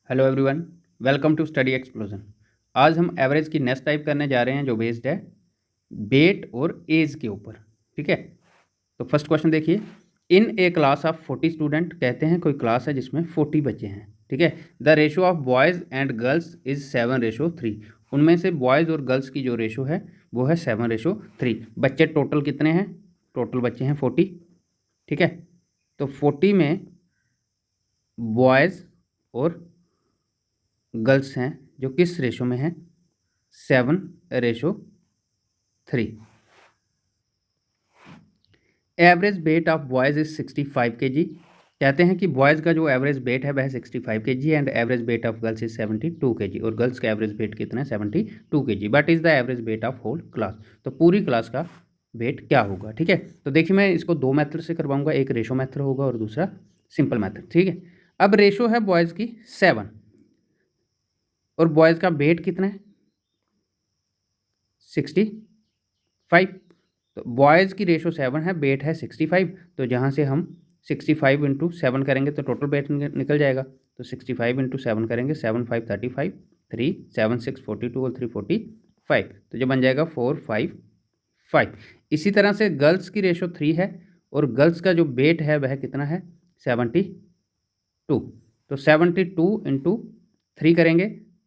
Hello everyone, welcome to study explosion. आज हम average की नेक्स्ट टाइप करने जा रहे हैं जो बेस्ड है वेट और एज के ऊपर। ठीक है, तो फर्स्ट क्वेश्चन देखिए। इन ए क्लास ऑफ 40 स्टूडेंट, कहते हैं कोई क्लास है जिसमें 40 बच्चे हैं। ठीक है, the ratio of boys and girls is 7:3। उनमें से बॉयज़ और गर्ल्स की जो रेशो है वो है 7:3। बच्चे टोटल कितने हैं? टोटल बच्चे हैं 40। ठीक है, तो 40 में बॉयज़ और गर्ल्स हैं जो किस रेशो में हैं? 7:3। Average weight of boys is 65 kg। कहते हैं कि बॉयज़ का जो एवरेज वेट है वह 65 kg and average weight of girls is 72 kg। और गर्ल्स का एवरेज वेट कितना है? 72 kg। But is the average weight of whole class. तो पूरी क्लास का वेट क्या होगा? ठीक है, तो देखिए मैं इसको दो मेथड से करवाऊंगा, एक रेशो मेथड होगा और दूसरा सिंपल मेथड। ठीक है, अब रेशो है बॉयज़ की 7 और बॉयज़ का वेट कितना है? 65। तो बॉयज़ की रेशो 7 है, वेट है 65। तो जहाँ से हम 65 इंटू 7 करेंगे तो टोटल वेट निकल जाएगा। तो 65 इंटू 7 करेंगे, 7 5 35, 3 7 6 42 और 3 45। तो जो बन जाएगा 4 5 5। इसी तरह से गर्ल्स की रेशो 3 है और गर्ल्स का जो वेट है वह कितना है? 72। तो 72 इंटू 3 करेंगे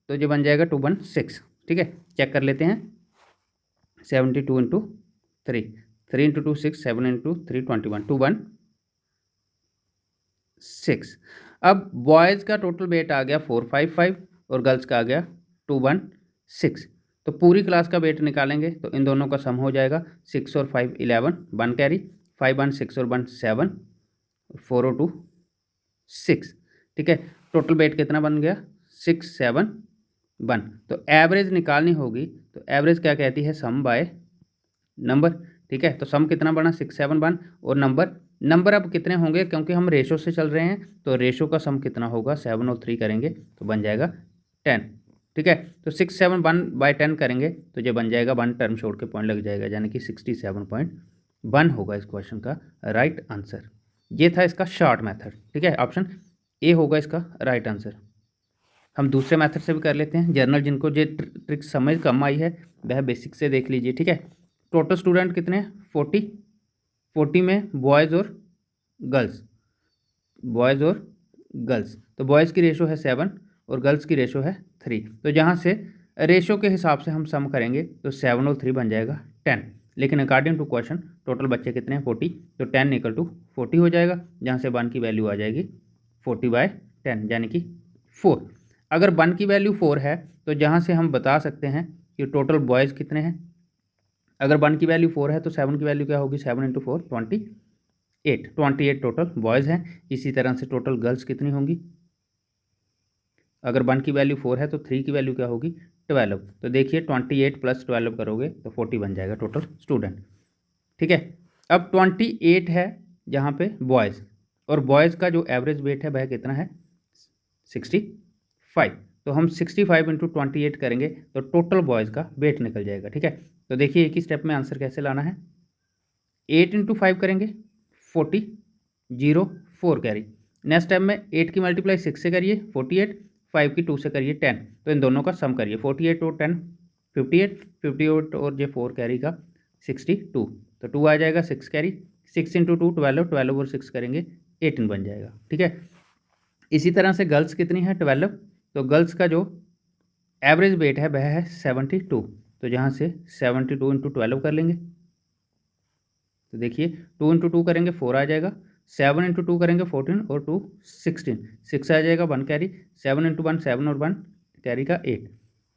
तो जो बन जाएगा 216। ठीक है, चेक कर लेते हैं। 72 इंटू 3, 3 इंटू 2 6, 7 इंटू 3 21, 216। अब बॉयज़ का टोटल वेट आ गया 455 और गर्ल्स का आ गया 216। तो पूरी क्लास का वेट निकालेंगे तो इन दोनों का सम हो जाएगा। 6 और 5 11, 1 कैरी, 5 1 6 और 1 7, 4 और 2 6। ठीक है, टोटल वेट कितना बन गया? 6 7 1। तो एवरेज निकालनी होगी तो एवरेज क्या कहती है? सम बाय नंबर। ठीक है, तो सम कितना बना? 6 7 1। और नंबर, नंबर अब कितने होंगे? क्योंकि हम रेशो से चल रहे हैं तो रेशो का सम कितना होगा? 7 और 3 करेंगे तो बन जाएगा 10। ठीक है, तो 6 7 1 बाय 10 करेंगे तो जो बन जाएगा 1 टर्म छोड़ के पॉइंट लग जाएगा, यानी कि 67.1 होगा इस क्वेश्चन का राइट आंसर। ये था इसका शॉर्ट मेथड। ठीक है, ऑप्शन ए होगा इसका राइट आंसर। हम दूसरे मेथड से भी कर लेते हैं। जर्नल जिनको ये ट्रिक समझ कम आई है वह बेसिक से देख लीजिए। ठीक है, टोटल स्टूडेंट कितने हैं? 40। 40 में बॉयज़ और गर्ल्स, बॉयज़ और गर्ल्स, तो बॉयज़ की रेशो है 7 और गर्ल्स की रेशो है 3। तो जहाँ से रेशो के हिसाब से हम सम करेंगे तो 7 और 3 बन जाएगा 10। लेकिन अकॉर्डिंग टू क्वेश्चन टोटल बच्चे कितने हैं? 40। तो 10 इक्वल टू 40 हो जाएगा, जहाँ से 1 की वैल्यू आ जाएगी 40/10 यानी कि 4। अगर 1 की वैल्यू 4 है तो जहाँ से हम बता सकते हैं कि टोटल बॉयज़ कितने हैं। अगर 1 की वैल्यू 4 है तो 7 की वैल्यू क्या होगी? 7 इंटू 4 28 टोटल बॉयज़ हैं। इसी तरह से टोटल गर्ल्स कितनी होंगी? अगर 1 की वैल्यू 4 है तो 3 की वैल्यू क्या होगी? 12। तो देखिए 28 प्लस 12 करोगे तो 40 बन जाएगा टोटल स्टूडेंट। ठीक है, अब 28 है जहाँ पे बॉयज़, और बॉयज़ का जो एवरेज वेट है वह कितना है? 65। तो हम 65 इंटू 28 करेंगे तो टोटल बॉयज़ का वेट निकल जाएगा। ठीक है, तो देखिए एक ही स्टेप में आंसर कैसे लाना है। 8 इंटू 5 करेंगे 40, 0 4 कैरी। नेक्स्ट टाइम में 8 की मल्टीप्लाई 6 से करिए 48, 5 की 2 से करिए 10। तो इन दोनों का सम करिए 48 और 10 58, 58 और ये 4 कैरी का 62। तो 2 आ जाएगा 6 कैरी, 6 इंटू 2 12, 12 और 6 करेंगे 18 बन जाएगा। ठीक है, इसी तरह से गर्ल्स कितनी है? 12। तो गर्ल्स का जो एवरेज वेट है वह है 72। तो जहाँ से 72 इंटू 12 कर लेंगे तो देखिए 2 इंटू 2 करेंगे 4 आ जाएगा, 7 इंटू 2 करेंगे 14 और 2 16, 6 आ जाएगा 1 कैरी, 7 इंटू 1 7 और 1 कैरी का 8।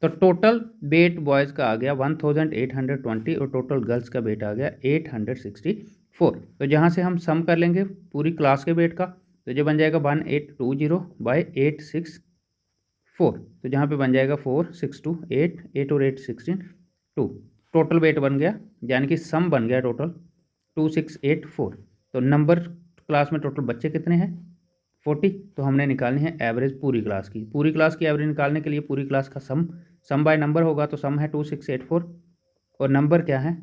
तो टोटल वेट बॉयज़ का आ गया 1820 और टोटल गर्ल्स का वेट आ गया 864। तो जहाँ से हम सम कर लेंगे पूरी क्लास के वेट का तो जो बन जाएगा 1820/864। तो जहाँ पे बन जाएगा 4 6 2 8 8 और 8 16 2। टोटल वेट बन गया, यानी कि सम बन गया टोटल 2684। तो नंबर क्लास में टोटल बच्चे कितने हैं? 40। तो हमने निकालनी है एवरेज पूरी क्लास की। पूरी क्लास की एवरेज निकालने के लिए पूरी क्लास का सम बाय नंबर होगा। तो सम है 2684 और नंबर क्या है?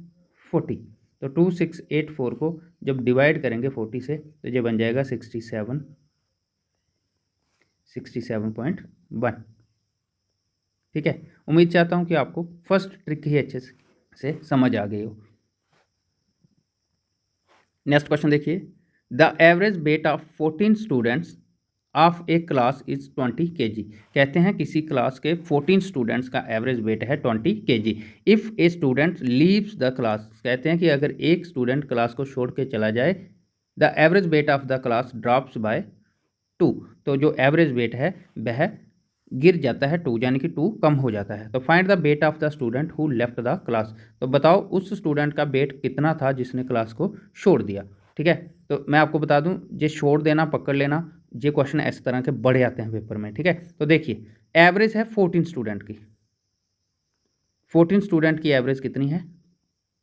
40। तो 2684 को जब डिवाइड करेंगे 40 से तो ये बन जाएगा 67 67.1। ठीक है, उम्मीद चाहता हूँ कि आपको फर्स्ट ट्रिक ही अच्छे से समझ आ गई हो। नेक्स्ट क्वेश्चन देखिए, the average weight of 14 students of a class is 20 kg। कहते हैं किसी क्लास के 14 स्टूडेंट्स का एवरेज वेट है 20 kg। If a student leaves the class, कहते हैं कि अगर एक स्टूडेंट क्लास को छोड़ के चला जाए, the average weight of the class drops by 2, तो जो एवरेज वेट है वह गिर जाता है 2, यानी कि 2 कम हो जाता है। तो find the wait of the student who left the class, तो बताओ उस स्टूडेंट का वेट कितना था जिसने क्लास को छोड़ दिया। ठीक है, तो मैं आपको बता दूं, ये छोड़ देना पकड़ लेना, ये क्वेश्चन इस तरह के बढ़ जाते हैं पेपर में। ठीक है, तो देखिए एवरेज है 14 स्टूडेंट की, 14 स्टूडेंट की एवरेज कितनी है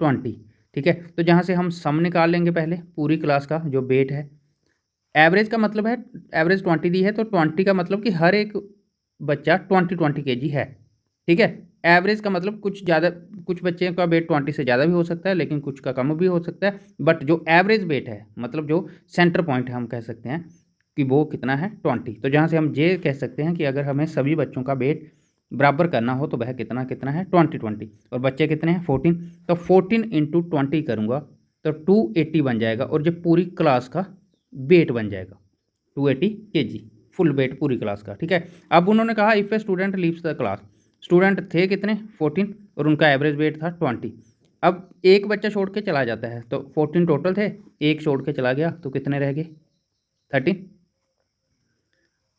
20। ठीक है, तो जहाँ से हम सम निकाल लेंगे पहले पूरी क्लास का जो वेट है। एवरेज का मतलब है, एवरेज 20 दी है तो 20 का मतलब कि हर एक बच्चा 20 kg है। ठीक है, एवरेज का मतलब कुछ ज़्यादा, कुछ बच्चे का वेट 20 से ज़्यादा भी हो सकता है, लेकिन कुछ का कम भी हो सकता है, बट जो एवरेज वेट है मतलब जो सेंटर पॉइंट है हम कह सकते हैं कि वो कितना है 20। तो जहाँ से हम ये कह सकते हैं कि अगर हमें सभी बच्चों का वेट बराबर करना हो तो वह कितना कितना है 20 और बच्चे कितने हैं 14, तो 14 इंटू 20 करूँगा तो 280 बन जाएगा, और जो पूरी क्लास का वेट बन जाएगा 280 kg, फुल वेट पूरी क्लास का। ठीक है, अब उन्होंने कहा if a student leaves the class, student थे कितने 14 और उनका एवरेज वेट था 20। अब एक बच्चा छोड़ के चला जाता है, तो 14 टोटल थे, एक छोड़ के चला गया तो कितने रह गए 13।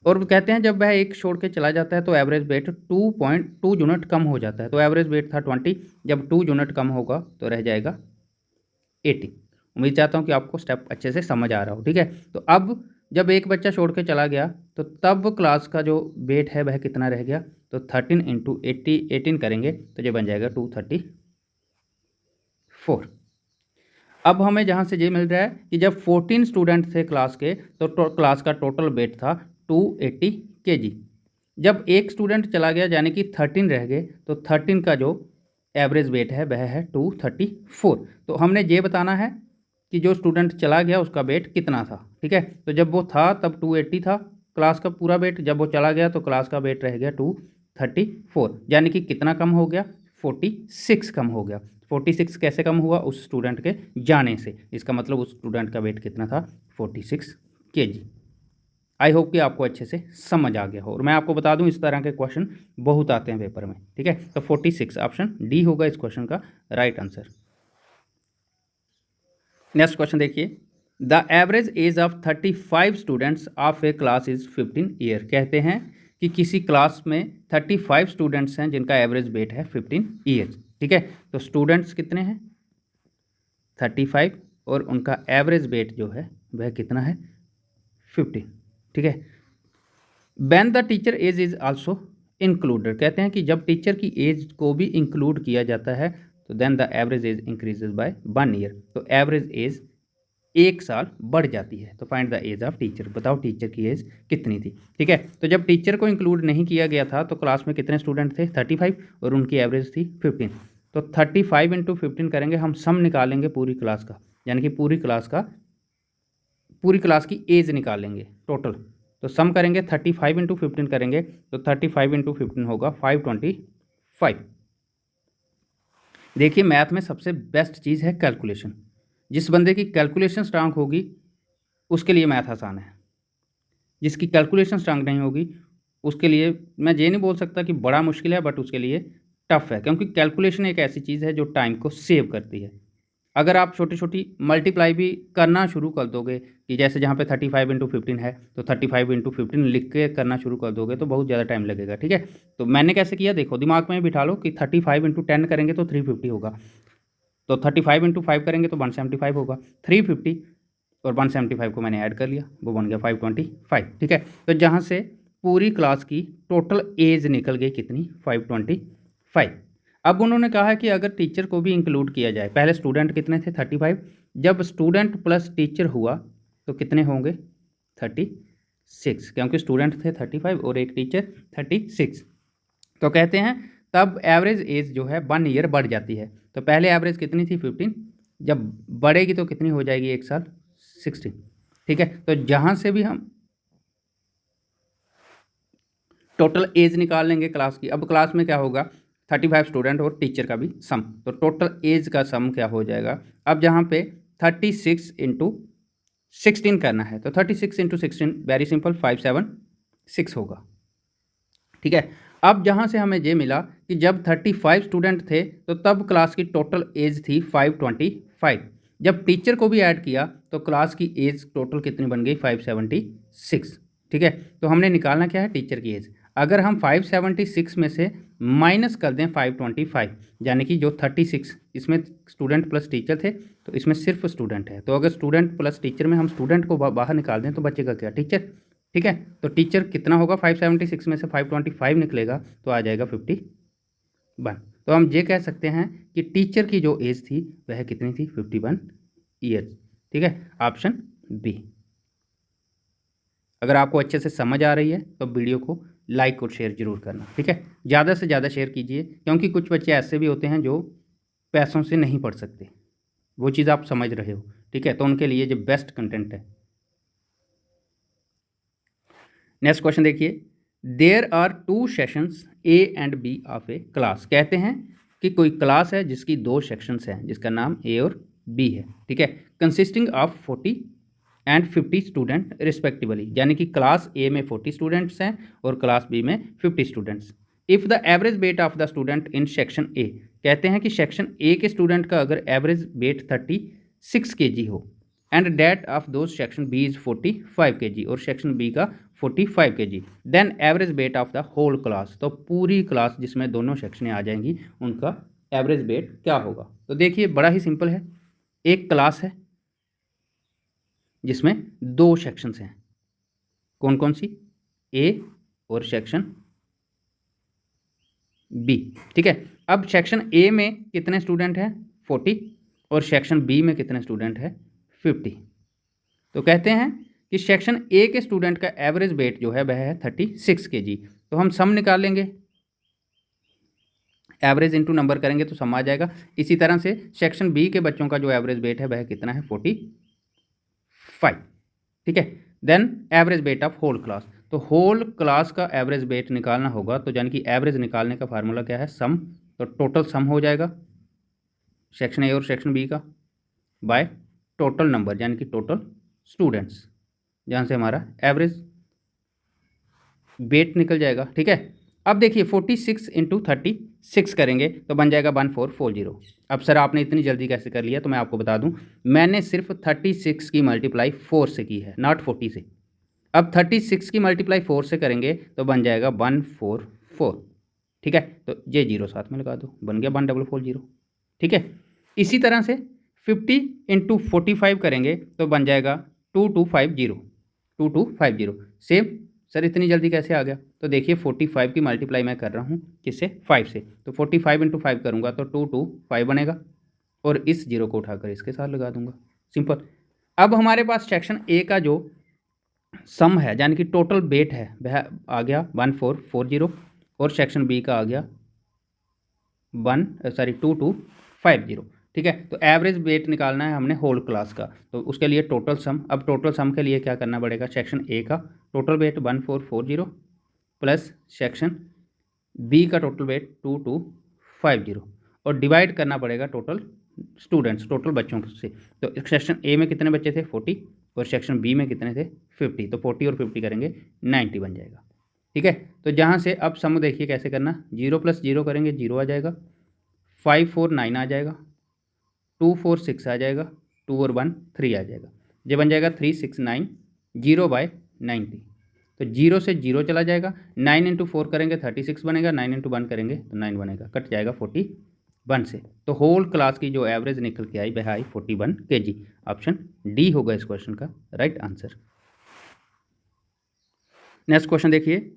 और कहते हैं जब वह एक छोड़ के चला जाता है तो एवरेज वेट 2.2 यूनिट कम हो जाता है। तो एवरेज वेट था 20, जब 2 यूनिट कम होगा तो रह जाएगा 80। उम्मीद चाहता हूँ कि आपको स्टेप अच्छे से समझ आ रहा हो। ठीक है, तो अब जब एक बच्चा छोड़ के चला गया तो तब क्लास का जो वेट है वह कितना रह गया, तो 13 इंटू 80, 18 करेंगे तो ये बन जाएगा 234। अब हमें जहाँ से ये मिल रहा है कि जब 14 स्टूडेंट थे क्लास के तो क्लास का टोटल वेट था 280 kg। जब एक स्टूडेंट चला गया यानी कि 13 रह गए, तो 13 का जो एवरेज वेट है वह है 234। तो हमने ये बताना है कि जो स्टूडेंट चला गया उसका वेट कितना था। ठीक है, तो जब वो था तब 280 था क्लास का पूरा वेट, जब वो चला गया तो क्लास का वेट रह गया 234, यानी कि कितना कम हो गया 46 कम हो गया। 46 कैसे कम हुआ, उस स्टूडेंट के जाने से, इसका मतलब उस स्टूडेंट का वेट कितना था 46 kg। आई होप कि आपको अच्छे से समझ आ गया हो, और मैं आपको बता दूं इस तरह के क्वेश्चन बहुत आते हैं पेपर में। ठीक है, तो 46 ऑप्शन डी होगा इस क्वेश्चन का राइट आंसर। नेक्स्ट क्वेश्चन देखिए, the average age of 35 students of a class is 15 year. कहते हैं कि किसी क्लास में 35 स्टूडेंट्स हैं जिनका एवरेज वेट है 15 ईयर्स। ठीक है, तो स्टूडेंट्स कितने हैं 35 और उनका एवरेज वेट जो है वह कितना है 15। ठीक है, when the teacher age is also included, कहते हैं कि जब टीचर की एज को भी इंक्लूड किया जाता है तो then the average age increases by 1 year, तो एवरेज एज 1 साल बढ़ जाती है। तो find the age of teacher, बताओ टीचर की एज कितनी थी। ठीक है, तो जब टीचर को इंक्लूड नहीं किया गया था तो क्लास में कितने स्टूडेंट थे 35 और उनकी एवरेज थी 15। तो 35 इंटू 15 करेंगे, हम सम निकालेंगे पूरी क्लास का, यानी कि पूरी क्लास की एज निकालेंगे टोटल। तो सम करेंगे 35 इंटू 15 करेंगे तो 35 इंटू 15 होगा 525। देखिए मैथ में सबसे बेस्ट चीज़ है कैलकुलेशन, जिस बंदे की कैलकुलेशन स्ट्रांग होगी उसके लिए मैथ आसान है, जिसकी कैलकुलेशन स्ट्रांग नहीं होगी उसके लिए मैं ये नहीं बोल सकता कि बड़ा मुश्किल है, बट उसके लिए टफ है, क्योंकि कैलकुलेशन एक ऐसी चीज़ है जो टाइम को सेव करती है। अगर आप छोटी छोटी मल्टीप्लाई भी करना शुरू कर दोगे, कि जैसे जहाँ पे 35 इंटू 15 है तो 35 इंटू 15 लिख के करना शुरू कर दोगे तो बहुत ज़्यादा टाइम लगेगा। ठीक है, तो मैंने कैसे किया देखो, दिमाग में बिठा लो कि 35 इंटू 10 करेंगे तो 350 होगा, तो 35 इंटू 5 करेंगे तो 175 होगा, 350 और 175 को मैंने ऐड कर लिया, वो बन गया 525। ठीक है, तो जहाँ से पूरी क्लास की टोटल एज निकल गई कितनी 525। अब उन्होंने कहा कि अगर टीचर को भी इंक्लूड किया जाए, पहले स्टूडेंट कितने थे 35, जब स्टूडेंट प्लस टीचर हुआ तो कितने होंगे 36, क्योंकि स्टूडेंट थे 35 और एक टीचर 36। तो कहते हैं तब एवरेज एज जो है 1 ईयर बढ़ जाती है। तो पहले एवरेज कितनी थी 15, जब बढ़ेगी तो कितनी हो जाएगी 1 साल 16। ठीक है, तो जहाँ से भी हम टोटल एज निकाल लेंगे क्लास की। अब क्लास में क्या होगा, 35 स्टूडेंट और टीचर का भी सम, तो टोटल एज का सम क्या हो जाएगा। अब जहाँ पे 36 इंटू 16 करना है, तो 36 इंटू 16 वेरी सिंपल 576 होगा। ठीक है, अब जहाँ से हमें ये मिला कि जब 35 स्टूडेंट थे तो तब क्लास की टोटल एज थी 525। जब टीचर को भी ऐड किया तो क्लास की एज टोटल कितनी बन गई, 576। ठीक है, तो हमने निकालना क्या है, टीचर की एज। अगर हम 576 में से माइनस कर दें 525, यानी कि जो 36 इसमें स्टूडेंट प्लस टीचर थे तो इसमें सिर्फ स्टूडेंट है, तो अगर स्टूडेंट प्लस टीचर में हम स्टूडेंट को बाहर निकाल दें तो बचेगा क्या, टीचर। ठीक है, तो कितना होगा, 576 में से 525 निकलेगा तो आ जाएगा 51। तो हम ये कह सकते हैं कि टीचर की जो एज थी वह कितनी थी, 51 ईयर्स। ठीक है, ऑप्शन बी। अगर आपको अच्छे से समझ आ रही है तो वीडियो को लाइक और शेयर जरूर करना। ठीक है, ज़्यादा से ज़्यादा शेयर कीजिए, क्योंकि कुछ बच्चे ऐसे भी होते हैं जो पैसों से नहीं पढ़ सकते, वो चीज़ आप समझ रहे हो। ठीक है, तो उनके लिए जो बेस्ट कंटेंट है। नेक्स्ट क्वेश्चन देखिए, there are 2 sessions A and B of a class. कहते हैं कि कोई क्लास है जिसकी 2 सेक्शंस हैं, जिसका नाम ए और बी है। ठीक है, consisting of 40 and 50 student respectively, यानी कि क्लास ए में 40 स्टूडेंट्स हैं और क्लास बी में 50 students. If the average weight of the student in section A, कहते हैं कि सेक्शन ए के स्टूडेंट का अगर एवरेज वेट 36 kg हो, एंड डेट ऑफ दो सेक्शन बी इज़ 45 kg और सेक्शन बी का 45 kg, then average weight of the whole class, तो पूरी क्लास जिसमें दोनों सेक्शनें आ जाएंगी उनका एवरेज वेट क्या होगा। तो देखिए बड़ा ही सिंपल है, एक क्लास है जिसमें 2 सेक्शंस हैं, कौन कौन सी, ए और सेक्शन बी। ठीक है, अब सेक्शन ए में कितने स्टूडेंट हैं, 40, और सेक्शन बी में कितने स्टूडेंट हैं, 50। तो कहते हैं कि सेक्शन ए के स्टूडेंट का एवरेज वेट जो है वह है 36 kg। तो हम सम निकाल लेंगे, एवरेज इंटू नंबर करेंगे तो सम आ जाएगा। इसी तरह से सेक्शन बी के बच्चों का जो एवरेज वेट है वह कितना है, 45। ठीक है, then average weight of whole class, तो होल क्लास का एवरेज वेट निकालना होगा, तो यानी कि एवरेज निकालने का फार्मूला क्या है, सम। तो टोटल सम हो जाएगा सेक्शन ए और सेक्शन बी का बाय टोटल नंबर, यानी कि टोटल स्टूडेंट्स, जहाँ से हमारा एवरेज वेट निकल जाएगा। ठीक है, अब देखिए 46 इंटू 36 करेंगे तो बन जाएगा 1440। अब सर आपने इतनी जल्दी कैसे कर लिया, तो मैं आपको बता दूं, मैंने सिर्फ 36 की मल्टीप्लाई 4 से की है, नॉट 40 से। अब 36 की मल्टीप्लाई 4 से करेंगे तो बन जाएगा 144। ठीक है, तो ये जीरो साथ में लगा दो, बन गया 1440। ठीक है, इसी तरह से 50 इंटू 45 करेंगे तो बन जाएगा 2250। सेम, सर इतनी जल्दी कैसे आ गया, तो देखिए 45 की मल्टीप्लाई मैं कर रहा हूँ किससे, 5 से, तो 45 इंटू 5 करूँगा तो 225 बनेगा, और इस जीरो को उठाकर इसके साथ लगा दूंगा, सिंपल। अब हमारे पास सेक्शन ए का जो सम है, यानी कि टोटल वेट है, वह आ गया 1440, और सेक्शन बी का आ गया 2250। ठीक है, तो एवरेज वेट निकालना है हमने होल क्लास का, तो उसके लिए टोटल सम। अब टोटल सम के लिए क्या करना पड़ेगा, सेक्शन ए का total weight 1440 plus section B का टोटल वेट 2250, और डिवाइड करना पड़ेगा टोटल स्टूडेंट्स, टोटल बच्चों से। तो सेक्शन ए में कितने बच्चे थे, 40, और सेक्शन बी में कितने थे, 50, तो 40 और 50 करेंगे 90 बन जाएगा। ठीक है, तो जहाँ से अब सम देखिए कैसे करना, 0 प्लस 0 करेंगे 0 आ जाएगा, 549 आ जाएगा, 246 आ जाएगा, 2 और 1 3 आ जाएगा, ये बन जाएगा 369 0/90। तो 0 से 0 चला जाएगा, 9 इंटू 4 करेंगे 36 बनेगा, 9 इंटू 1 करेंगे तो 9 बनेगा, कट जाएगा 41 से। तो होल क्लास की जो एवरेज निकल के आई वह आई 41 kg। ऑप्शन डी होगा इस क्वेश्चन का राइट आंसर। नेक्स्ट क्वेश्चन देखिए,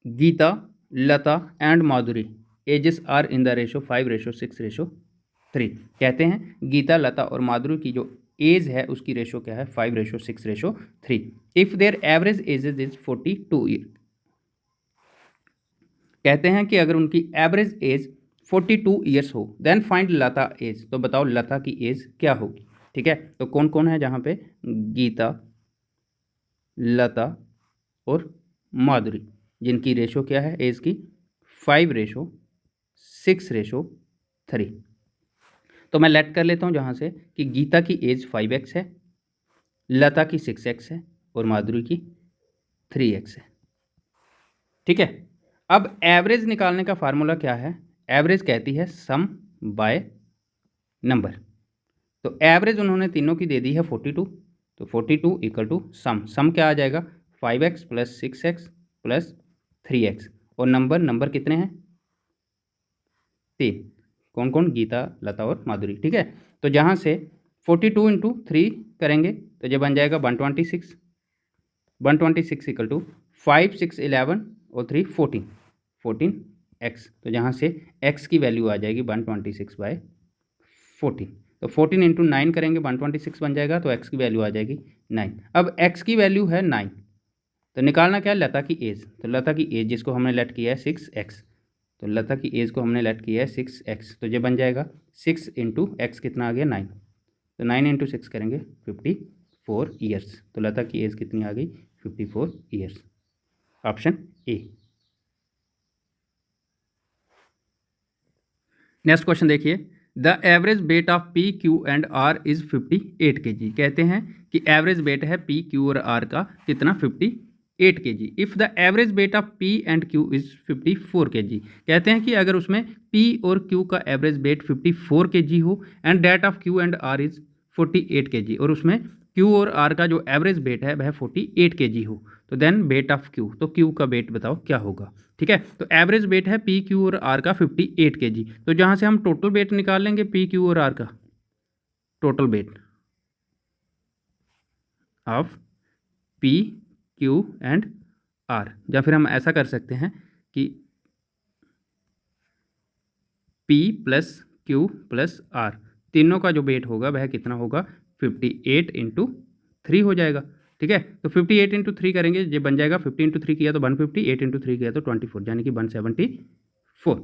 Geeta, Lata and Madhuri ages are in the ratio 5:6:3। कहते हैं गीता, लता और माधुरी की जो एज है उसकी रेशो क्या है, 5:6:3। If their average ages is 42 year, कहते हैं कि अगर उनकी एवरेज एज 42 ईयर्स हो, देन फाइंड लता एज, तो बताओ लता की एज क्या होगी। ठीक है, तो कौन कौन है जहाँ पे, गीता, लता और माधुरी। जिनकी रेशो क्या है एज की 5:6:3। तो मैं लेट कर लेता हूँ जहाँ से कि गीता की एज 5x है, लता की 6x है और माधुरी की 3x है। ठीक है, अब एवरेज निकालने का फार्मूला क्या है? एवरेज कहती है सम बाय नंबर। तो एवरेज उन्होंने तीनों की दे दी है 42, तो 42 इक्वल टू सम क्या आ जाएगा 5x plus 6x plus 3x, और नंबर कितने हैं 3। कौन कौन? गीता, लता और माधुरी। ठीक है, तो जहाँ से 42 इंटू 3 करेंगे तो जब बन जाएगा 126, 126 इक्वल टू 5 6 11 और 3 14, 14x। तो जहाँ से x की वैल्यू आ जाएगी 126/14। तो 14 इंटू 9 करेंगे 126 बन जाएगा, तो x की वैल्यू आ जाएगी 9। अब x की वैल्यू है 9, तो निकालना क्या है? लता की एज। तो लता की एज जिसको हमने लेट किया है 6x, तो लता की एज को हमने लेट किया है 6x, तो ये बन जाएगा 6 इंटू एक्स कितना आ गया 9, तो 9 इंटू 6 करेंगे 54 ईयर्स। तो लता की एज कितनी आ गई 54 years. Option A. Next question देखिए, the average weight of P Q and R is 58 kg। कहते हैं कि एवरेज वेट है पी क्यू और आर का कितना 58 kg। If the average weight of P and Q is 54 kg। कहते हैं कि अगर उसमें पी और क्यू का एवरेज वेट 54 kg हो and that of Q and R is 48 kg, और उसमें क्यू और आर का जो एवरेज वेट है वह 48 kg हो, तो देन वेट ऑफ क्यू, तो क्यू का वेट बताओ क्या होगा। ठीक है, तो एवरेज वेट है पी क्यू और आर का 58 kg, तो जहाँ से हम टोटल वेट निकाल लेंगे पी क्यू और आर का, total weight of P Q and R, या फिर हम ऐसा कर सकते हैं कि P plus Q plus R, तीनों का जो वेट होगा वह कितना होगा 58 इंटू 3 हो जाएगा। ठीक है, तो 58 इंटू 3 करेंगे, ये बन जाएगा 50 इंटू 3 किया तो 150, 8 इंटू 3 किया तो 24, यानी कि 174।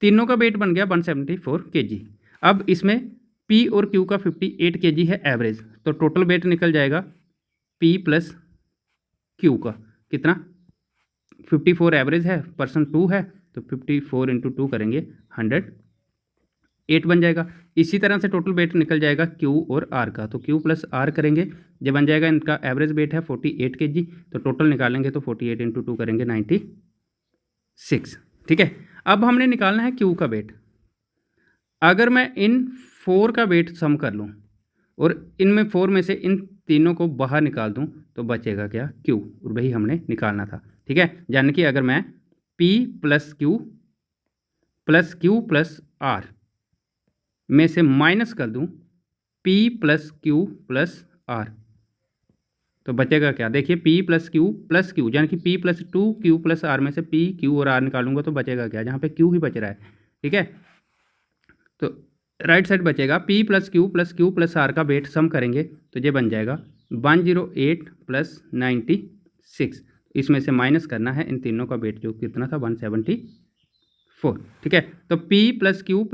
तीनों का वेट बन गया 174 kg। अब इसमें P और Q का 58 kg है एवरेज, तो टोटल वेट निकल जाएगा P प्लस Q का कितना 54 एवरेज है, पर्सन 2 है, तो 54 इंटू 2 करेंगे 108 बन जाएगा। इसी तरह से टोटल वेट निकल जाएगा Q और R का, तो Q प्लस R करेंगे, जब बन जाएगा इनका एवरेज वेट है 48 kg, तो टोटल निकालेंगे तो 48 इंटू 2 करेंगे 96। ठीक है, अब हमने निकालना है Q का वेट। अगर मैं इन 4 का वेट सम कर लूँ और इनमें 4 में से इन तीनों को बाहर निकाल दूँ तो बचेगा क्या Q, और वही हमने निकालना था। ठीक है, यानी कि अगर मैं P plus Q plus R में से माइनस कर दूँ P plus Q plus R, तो बचेगा क्या? देखिए P प्लस Q यानी कि P plus 2Q plus R में से P Q और R निकालूंगा तो बचेगा क्या? जहाँ पे Q ही बच रहा है। ठीक है, तो राइट साइड बचेगा P plus Q plus R का वेट सम करेंगे तो ये बन जाएगा 108 प्लस 96। इसमें से माइनस करना है इन तीनों का वेट जो कितना था 174। ठीक है, तो P plus Q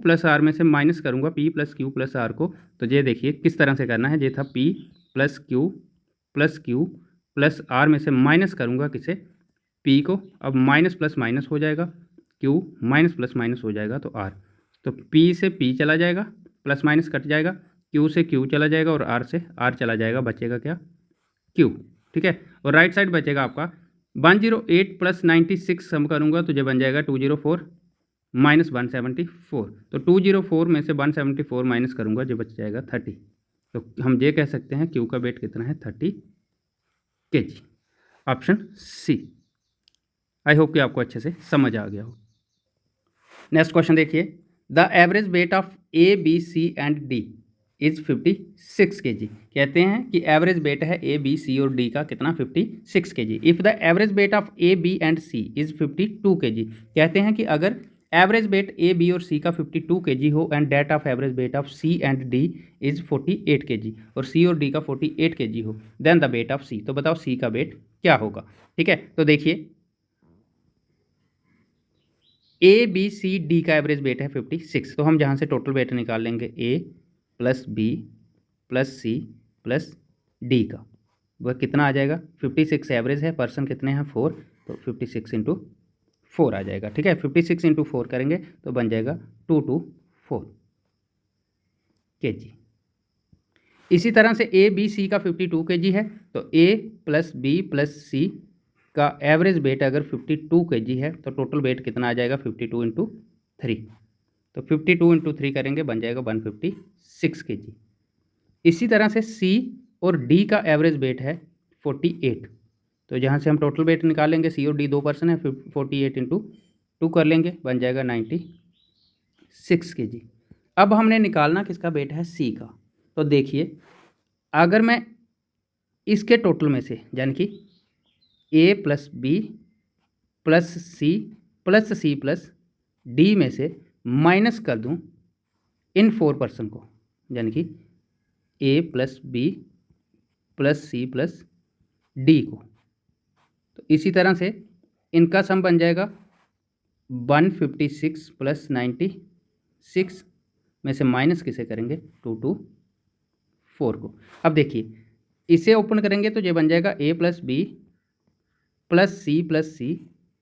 plus R में से माइनस करूँगा P plus Q plus R को, तो ये देखिए किस तरह से करना है। ये था P plus Q plus R में से माइनस करूँगा किसे? P को। अब माइनस प्लस माइनस हो जाएगा, Q माइनस प्लस माइनस हो जाएगा तो R, तो P से P चला जाएगा, प्लस माइनस कट जाएगा, Q से Q चला जाएगा और R से R चला जाएगा, बचेगा क्या Q। ठीक है, और राइट साइड बचेगा आपका 108 प्लस 96 सम करूँगा तो ये बन जाएगा 204 माइनस 174, तो 204 में से 174 माइनस करूँगा जो बच जाएगा 30। तो हम ये कह सकते हैं Q का वेट कितना है 30 kg। Option C. I hope कि आपको अच्छे से समझ आ गया हो। नेक्स्ट क्वेश्चन देखिए, the average weight of A B C and D is 56 kg। कहते हैं कि एवरेज वेट है ए बी सी और डी का कितना 56 kg। If the average weight of A B and C is 52 kg। कहते हैं कि अगर एवरेज वेट ए बी और सी का 52 kg हो and that of average weight of C and D is 48 kg, और सी और डी का 48 kg हो, देन द वेट ऑफ सी। तो बताओ सी का वेट क्या होगा। ठीक है, तो देखिए ए बी सी डी का एवरेज वेट है 56, तो हम जहाँ से टोटल वेट निकाल लेंगे A plus B plus C plus D का, वह कितना आ जाएगा 56 एवरेज है, पर्सन कितने हैं 4, तो 56 इंटू 4 आ जाएगा। ठीक है, 56 इंटू 4 करेंगे तो बन जाएगा 224 kg। इसी तरह से ए बी सी का 52 kg है, तो ए प्लस बी प्लस सी का एवरेज वेट अगर 52 kg है तो टोटल वेट कितना आ जाएगा 52 इंटू 3। तो 52 इंटू 3 करेंगे बन जाएगा 156 kg। इसी तरह से सी और डी का एवरेज वेट है 48, तो जहाँ से हम टोटल वेट निकालेंगे, सी और डी 2 पर्सन है, 48 इंटू 2 कर लेंगे बन जाएगा 96 kg। अब हमने निकालना किसका वेट है, सी का। तो देखिए अगर मैं इसके टोटल में से यानी कि A plus B plus C plus D में से माइनस कर दूं इन 4 पर्सन को, यानी कि A plus B plus C plus D को, तो इसी तरह से इनका सम बन जाएगा 156 प्लस 96 में से माइनस किसे करेंगे 224 को। अब देखिए इसे ओपन करेंगे तो ये बन जाएगा A plus B plus C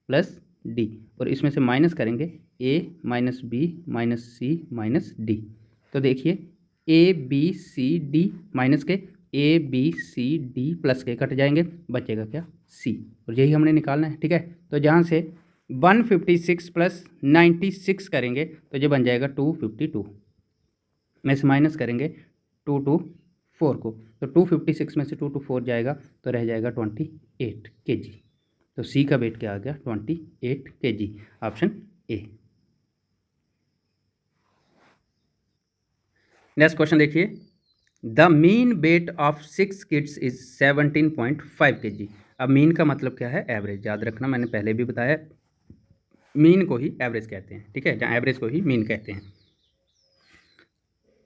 plus D, और इसमें से माइनस करेंगे A minus B minus C minus D. तो देखिए A B C D minus के A B C D plus के कट जाएंगे, बचेगा क्या सी, और यही हमने निकालना है। ठीक है, तो जहाँ से 156 प्लस 96 करेंगे तो ये बन जाएगा 252 में से माइनस करेंगे 224 को, तो 256 में से 224 जाएगा तो रह जाएगा 28 kg। तो सी का वेट क्या आ गया 28 kg, option A. Next question देखिए, the mean weight of 6 kids is 17.5 kg। अब मीन का मतलब क्या है, एवरेज। याद रखना मैंने पहले भी बताया, मीन को ही एवरेज कहते हैं। ठीक है, जहाँ एवरेज को ही मीन कहते हैं।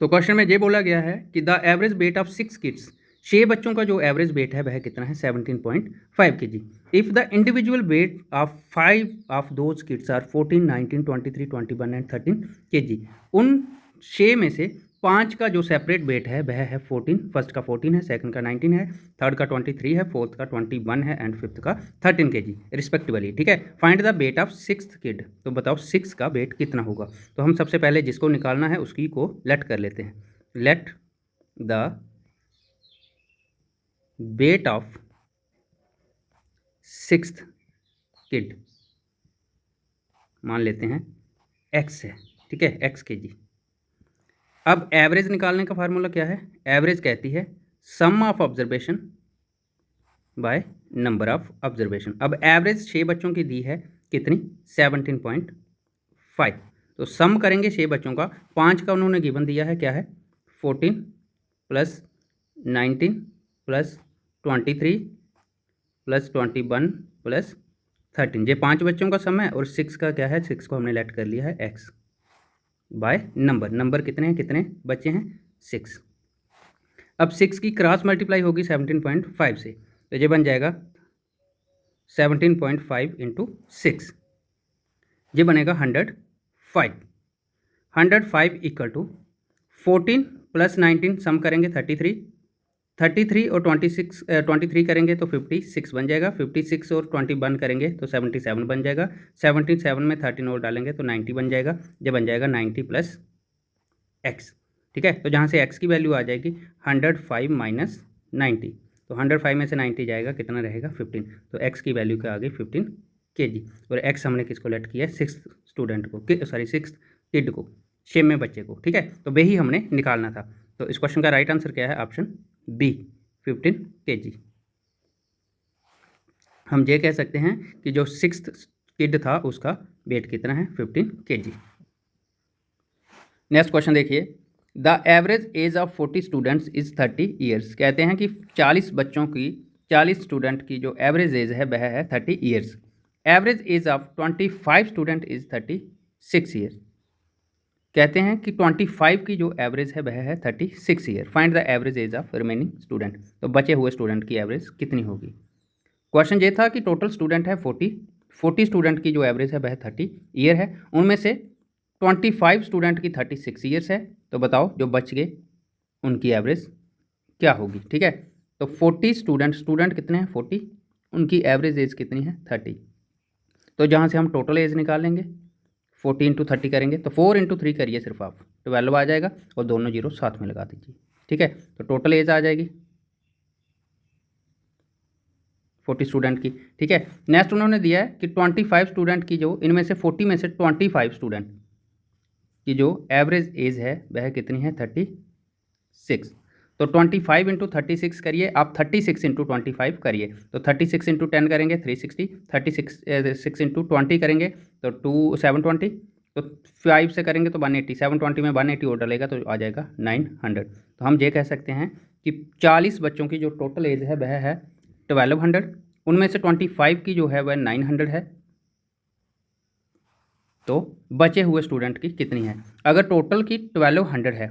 तो क्वेश्चन में ये बोला गया है कि the average weight of 6 kids, 6 बच्चों का जो एवरेज वेट है वह कितना है 17.5 kg। If the individual weight of 5 of those kids are 14, 19, 23, 21 and 13 kg। उन 6 में से 5 का जो सेपरेट वेट है वह है 14, फर्स्ट का 14 है, सेकंड का 19 है, थर्ड का 23 है, फोर्थ का 21 है एंड फिफ्थ का 13 kg रिस्पेक्टिवली। ठीक है, find the weight of 6th kid. तो बताओ 6 का वेट कितना होगा। तो हम सबसे पहले जिसको निकालना है उसकी को लेट कर लेते हैं। Let the weight of 6th kid मान लेते हैं x है। ठीक है, x kg। अब एवरेज निकालने का फार्मूला क्या है, एवरेज कहती है sum of observation by number of observation. अब एवरेज 6 बच्चों की दी है कितनी 17.5, तो सम करेंगे 6 बच्चों का, 5 का उन्होंने गिवन दिया है क्या है 14 प्लस 19 प्लस 23 प्लस 21 प्लस 13, ये 5 बच्चों का सम है, और 6 का क्या है, 6 को हमने लेट कर लिया है x बाय नंबर कितने हैं, कितने बच्चे हैं 6। अब 6 की क्रॉस मल्टीप्लाई होगी 17.5 से, तो ये बन जाएगा 17.5 इंटू 6, ये बनेगा 105। 105 इक्वल टू 14 प्लस 19 सम करेंगे 33 और 23 करेंगे तो 56 बन जाएगा, 56 और 21 करेंगे तो 77 बन जाएगा, 77 में 13 और डालेंगे तो 90 बन जाएगा, ये बन जाएगा 90 प्लस x। ठीक है, तो जहाँ से x की वैल्यू आ जाएगी 105 माइनस 90, तो 105 में से 90 जाएगा, कितना रहेगा 15, तो x की वैल्यू क्या आ गई 15 kg। और x हमने किसको लेट किया है 6th स्टूडेंट को, 6th किड को, 6 में बच्चे को। ठीक है, तो वही हमने निकालना था। तो इस क्वेश्चन का राइट आंसर क्या है, ऑप्शन बी 15 kg। हम ये कह सकते हैं कि जो 6th किड था उसका वेट कितना है 15 kg। नेक्स्ट क्वेश्चन देखिए, the average age of 40 students is 30 years. कहते हैं कि 40 बच्चों की, 40 स्टूडेंट की जो एवरेज एज है वह है 30 years. Average age of 25 student is 36 years. कहते हैं कि 25 की जो एवरेज है वह है 36 year. Find the average age of remaining student. तो बचे हुए स्टूडेंट की एवरेज कितनी होगी। क्वेश्चन ये था कि टोटल स्टूडेंट है 40 स्टूडेंट की जो एवरेज है वह 30 ईयर है, उनमें से 25 स्टूडेंट की 36 ईयर्स है। तो बताओ जो बच गए उनकी एवरेज क्या होगी। ठीक है, तो 40 स्टूडेंट कितने हैं 40, उनकी एवरेज एज कितनी है 30। तो जहाँ से हम टोटल एज निकालेंगे 40 इंटू 30 करेंगे, तो 4 इंटू 3 करिए सिर्फ आप, 12 आ जाएगा और दोनों जीरो साथ में लगा दीजिए, ठीक है। तो टोटल एज आ जाएगी 40 स्टूडेंट की, ठीक है। नेक्स्ट उन्होंने दिया है कि 25 स्टूडेंट की जो इनमें से 40 में से 25 स्टूडेंट की जो एवरेज एज है वह कितनी है 36। तो 25 इंटू 36 करिए आप, 36 इंटू 25 करिए, तो 36 इंटू 10 करेंगे 360, 36 इंटू 20 करेंगे तो 720, तो 5 से करेंगे तो 180, 720 में 180 और डलेगा तो आ जाएगा 900। तो हम ये कह सकते हैं कि 40 बच्चों की जो टोटल एज है वह है 1200, उनमें से 25 की जो है वह 900 है, तो बचे हुए स्टूडेंट की कितनी है। अगर टोटल की 1200 है,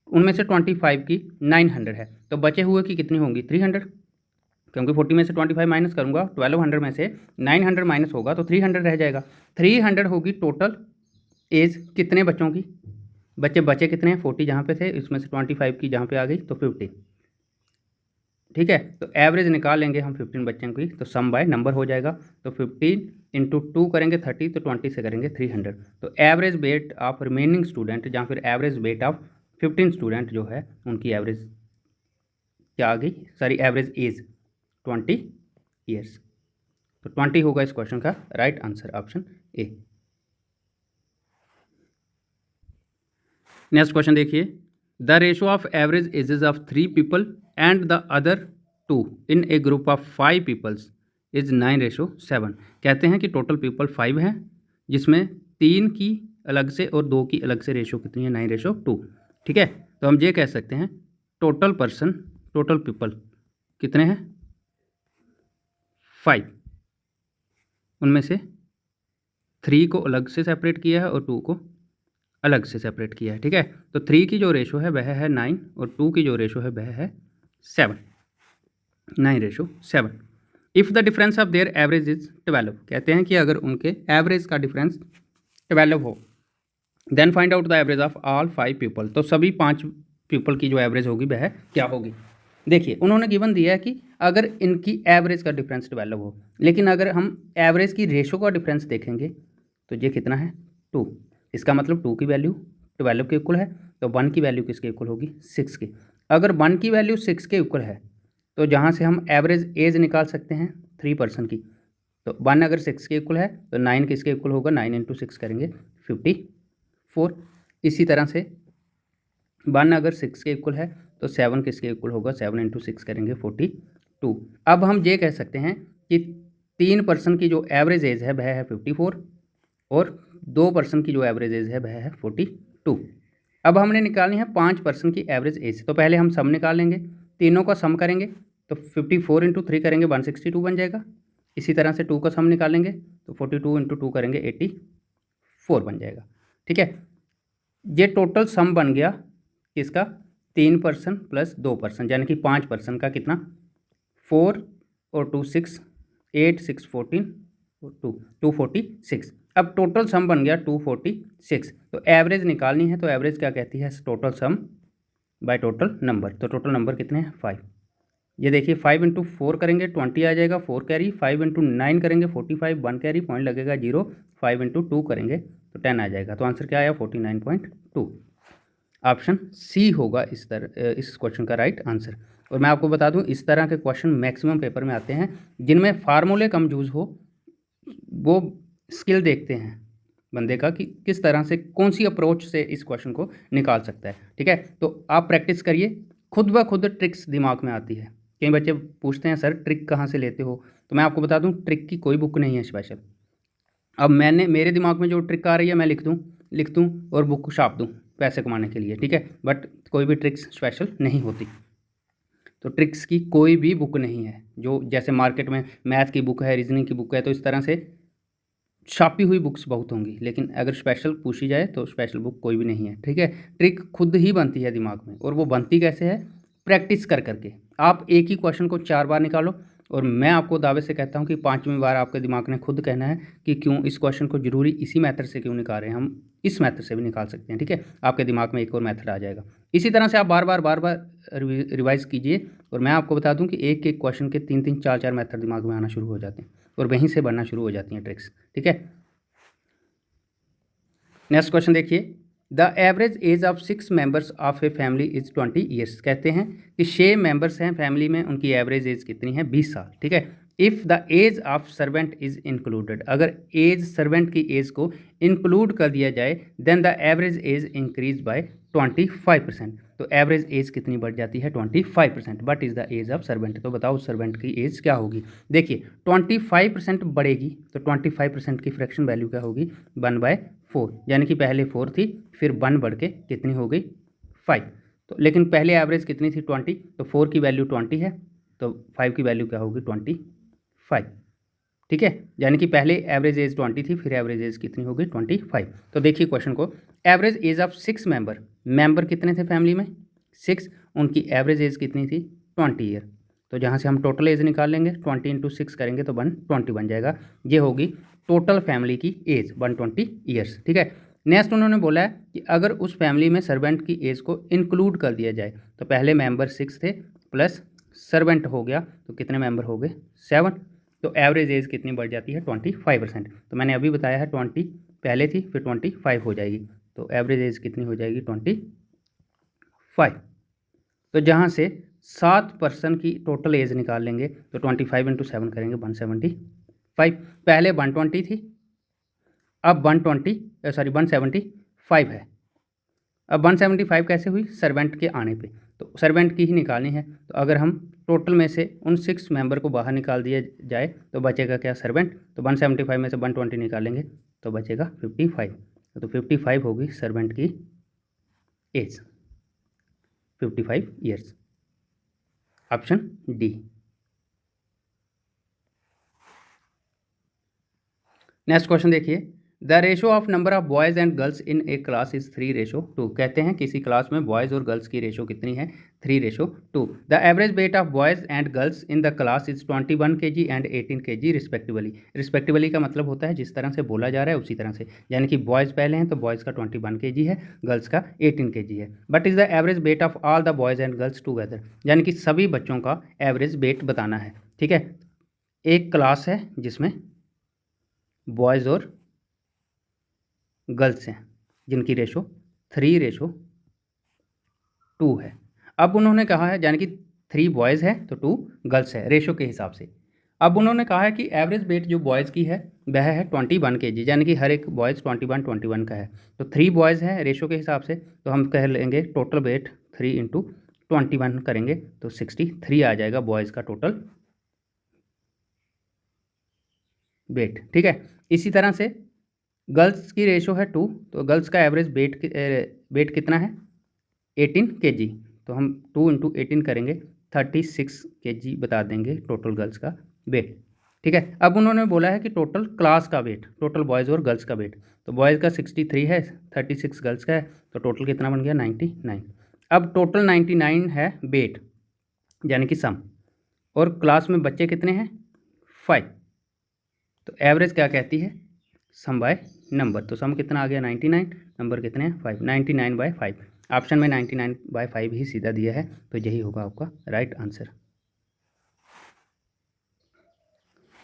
उनमें से 25 की 900 है, तो बचे हुए की कितनी होंगी 300, क्योंकि 40 में से 25 माइनस करूंगा, 1200 में से 900 माइनस होगा तो 300 रह जाएगा। 300 होगी टोटल एज कितने बच्चों की, बचे कितने हैं 40 जहाँ पे थे, इसमें से 25 की जहाँ पे आ गई तो 50, ठीक है। तो एवरेज निकाल लेंगे हम 15 बच्चों की, तो सम बाय नंबर हो जाएगा। तो 15 इंटू 2 करेंगे 30, तो 20 से करेंगे 300। तो average weight of remaining student या फिर एवरेज वेट ऑफ 15 स्टूडेंट जो है उनकी एवरेज क्या आ गई, सॉरी एवरेज एज 20 ईयर्स। तो 20 होगा इस क्वेश्चन का right answer, option A. Next question देखिए, the ratio of average ages of 3 people and the other 2 in a group of 5 peoples is 9:7। कहते हैं कि टोटल पीपल 5 हैं, जिसमें 3 की अलग से और 2 की अलग से रेशो कितनी है 9:2, ठीक है। तो हम ये कह सकते हैं टोटल पर्सन, टोटल पीपल कितने हैं 5, उनमें से 3 को अलग से सेपरेट किया है और 2 को अलग से सेपरेट किया है, ठीक है। तो 3 की जो रेशो है वह है 9 और 2 की जो रेशो है वह है 7, 9:7। If the difference of their average is 12, कहते हैं कि अगर उनके एवरेज का डिफरेंस 12 हो, then find out the average of all 5 people. तो सभी 5 पीपल की जो एवरेज होगी वह क्या होगी। देखिए उन्होंने गिवन दिया है कि अगर इनकी एवरेज का डिफरेंस 12 हो, लेकिन अगर हम एवरेज की रेशो का डिफरेंस देखेंगे तो ये कितना है 2, इसका मतलब 2 की वैल्यू 12 के इक्वल है, तो 1 की वैल्यू किसके इक्वल होगी 6 की। अगर 1 की वैल्यू 6 के इक्वल है तो जहाँ से हम एवरेज एज निकाल सकते हैं 3 पर्सन की, तो 1 अगर 6 के इक्वल है तो 9 किसके इक्वल होगा, 9 इंटू 6 करेंगे 54। इसी तरह से 1 अगर 6 के इक्वल है तो 7 किसके इक्वल होगा, 7 इंटू 6 करेंगे 42। अब हम ये कह सकते हैं कि 3 पर्सन की जो एवरेज एज है वह है 54 और 2 पर्सन की जो एवरेज एज है वह है 42। अब हमने निकालनी है 5 पर्सन की एवरेज एज, तो पहले हम सम निकाल लेंगे, तीनों का सम करेंगे तो 54 इंटू 3 करेंगे 162 बन जाएगा। इसी तरह से 2 का सम निकालेंगे तो 42 इंटू 2 करेंगे 84 बन जाएगा, ठीक है। ये टोटल सम बन गया किसका, 3 पर्सन प्लस 2 पर्सन, यानी कि 5 पर्सन का कितना 4 और 2 6, 8 6 14 246। अब टोटल सम बन गया 246। तो एवरेज निकालनी है, तो एवरेज क्या कहती है total sum by total number. तो टोटल नंबर कितने हैं 5। ये देखिए 5 इंटू 4 करेंगे 20 आ जाएगा 4 कैरी, 5 इंटू 9 करेंगे 45 1 कैरी, पॉइंट लगेगा 0, 5 इंटू 2 करेंगे तो 10 आ जाएगा। तो आंसर क्या आया 49.2। ऑप्शन सी होगा इस क्वेश्चन का राइट आंसर। और मैं आपको बता दूं इस तरह के क्वेश्चन मैक्सिमम पेपर में आते हैं जिनमें फार्मूले कम यूज़ हो, वो स्किल देखते हैं बंदे का कि किस तरह से कौन सी अप्रोच से इस क्वेश्चन को निकाल सकता है, ठीक है। तो आप प्रैक्टिस करिए, खुद ब खुद ट्रिक्स दिमाग में आती है। कई बच्चे पूछते हैं सर ट्रिक कहाँ से लेते हो, तो मैं आपको बता दूं ट्रिक की कोई बुक नहीं है स्पेशल। अब मेरे दिमाग में जो ट्रिक आ रही है मैं लिख दूँ और बुक छाप दूँ पैसे कमाने के लिए, ठीक है। बट कोई भी ट्रिक्स स्पेशल नहीं होती। तो ट्रिक्स की कोई भी बुक नहीं है, जो जैसे मार्केट में मैथ की बुक है, रीजनिंग की बुक है, तो इस तरह से छापी हुई बुक्स बहुत होंगी, लेकिन अगर स्पेशल पूछी जाए तो स्पेशल बुक कोई भी नहीं है, ठीक है। ट्रिक खुद ही बनती है दिमाग में, और वो बनती कैसे है, प्रैक्टिस कर करके। आप एक ही क्वेश्चन को 4 बार निकालो, और मैं आपको दावे से कहता हूँ कि 5वीं बार आपके दिमाग ने खुद कहना है कि क्यों इस क्वेश्चन को जरूरी इसी मेथड से क्यों निकाल रहे हैं, हम इस मेथड से भी निकाल सकते हैं, ठीक है। आपके दिमाग में एक और मेथड आ जाएगा। इसी तरह से आप बार बार रिवाइज कीजिए, और मैं आपको बता दूं कि एक एक क्वेश्चन के 3 3 4 4 मेथड दिमाग में आना शुरू हो जाते हैं। और वहीं से बनना शुरू हो जाती हैं ट्रिक्स। ठीक है, नेक्स्ट क्वेश्चन देखिए, the average age of 6 members of a family is 20 years. कहते हैं कि 6 मेंबर्स हैं फैमिली में, उनकी एवरेज एज कितनी है, 20 साल। ठीक है, if the age of servant is included, अगर एज सर्वेंट की एज को इंक्लूड कर दिया जाए, then the average age increase by 25%। तो एवरेज एज कितनी बढ़ जाती है, 25%। But is the age of servant, तो बताओ सर्वेंट की एज क्या होगी। देखिए 25% बढ़ेगी तो 25% की फ्रैक्शन वैल्यू क्या होगी, 1/4, यानी कि पहले 4 थी, फिर 1 बढ़ के कितनी हो गई, 5। तो लेकिन पहले एवरेज कितनी थी, 20, तो 4 की वैल्यू 20 है, तो 5 की वैल्यू क्या होगी, 25। ठीक है, यानी कि पहले एवरेज एज 20 थी, फिर एवरेज एज कितनी होगी, 25। तो देखिए क्वेश्चन को, एवरेज एज ऑफ 6 मेंबर कितने थे फैमिली में, 6, उनकी एवरेज एज कितनी थी, 20 ईयर। तो जहाँ से हम टोटल एज निकाल लेंगे, 20 × 6 करेंगे तो 120 बन जाएगा। ये होगी टोटल फैमिली की एज, 120 ईयर्स। ठीक है, नेक्स्ट उन्होंने बोला है कि अगर उस फैमिली में सर्वेंट की एज को इंक्लूड कर दिया जाए, तो पहले मेंबर 6 थे प्लस सर्वेंट हो गया, तो कितने मेंबर हो गए, 7। तो एवरेज एज कितनी बढ़ जाती है, 25%। तो मैंने अभी बताया है 20 पहले थी, फिर 25 हो जाएगी, तो एवरेज एज कितनी हो जाएगी, 25। तो जहाँ से 7 पर्सन की टोटल एज निकाल लेंगे, तो 25 × 7 करेंगे, 175। पहले 120 थी, अब 175 है। अब 175 कैसे हुई, सर्वेंट के आने पे, तो सर्वेंट की ही निकालनी है। तो अगर हम टोटल में से उन 6 मेंबर को बाहर निकाल दिया जाए तो बचेगा क्या, सर्वेंट। तो 175 में से 120 निकालेंगे तो बचेगा 55। तो 55 होगी सर्वेंट की age, 55 years, option D. Next question देखिए, the ratio of number of boys and girls in a class is 3:2। कहते हैं किसी क्लास में बॉयज़ और गर्ल्स की रेशो कितनी है, 3:2। The average weight of boys and girls in the class is 21 kg and 18 kg respectively. Respectively का मतलब होता है जिस तरह से बोला जा रहा है उसी तरह से, यानी कि बॉयज़ पहले हैं तो बॉयज़ का 21 kg है, गर्ल्स का 18 kg है। But is the average weight of all the boys and girls together, यानी कि सभी बच्चों का एवरेज वेट बताना है। ठीक है, एक क्लास है जिसमें बॉयज़ और गर्ल्स हैं जिनकी रेशो 3:2 है। अब उन्होंने कहा है, यानी कि 3 बॉयज़ है तो 2 गर्ल्स है रेशो के हिसाब से। अब उन्होंने कहा है कि एवरेज वेट जो बॉयज़ की है वह है 21 kg, यानी कि हर एक बॉयज़ 21 का है। तो 3 बॉयज़ हैं रेशो के हिसाब से, तो हम कह लेंगे टोटल वेट 3 × 21 करेंगे तो 63 आ जाएगा बॉयज़ का टोटल वेट। ठीक है, इसी तरह से गर्ल्स की रेशो है 2, तो गर्ल्स का एवरेज वेट कितना है, 18 kg। तो हम 2 × 18 करेंगे, 36 kg बता देंगे टोटल गर्ल्स का वेट। ठीक है, अब उन्होंने बोला है कि टोटल क्लास का वेट, टोटल बॉयज़ और गर्ल्स का वेट, तो बॉयज़ का 63 है, 36 गर्ल्स का है, तो टोटल कितना बन गया, 99। अब टोटल 99 है वेट, यानी कि सम, और क्लास में बच्चे कितने हैं, 5। तो एवरेज क्या कहती है, सम बाय नंबर। तो सम कितना आ गया, 99, नंबर कितने हैं, 5, 99/5। ऑप्शन में 99/5 ही सीधा दिया है, तो यही होगा आपका राइट आंसर।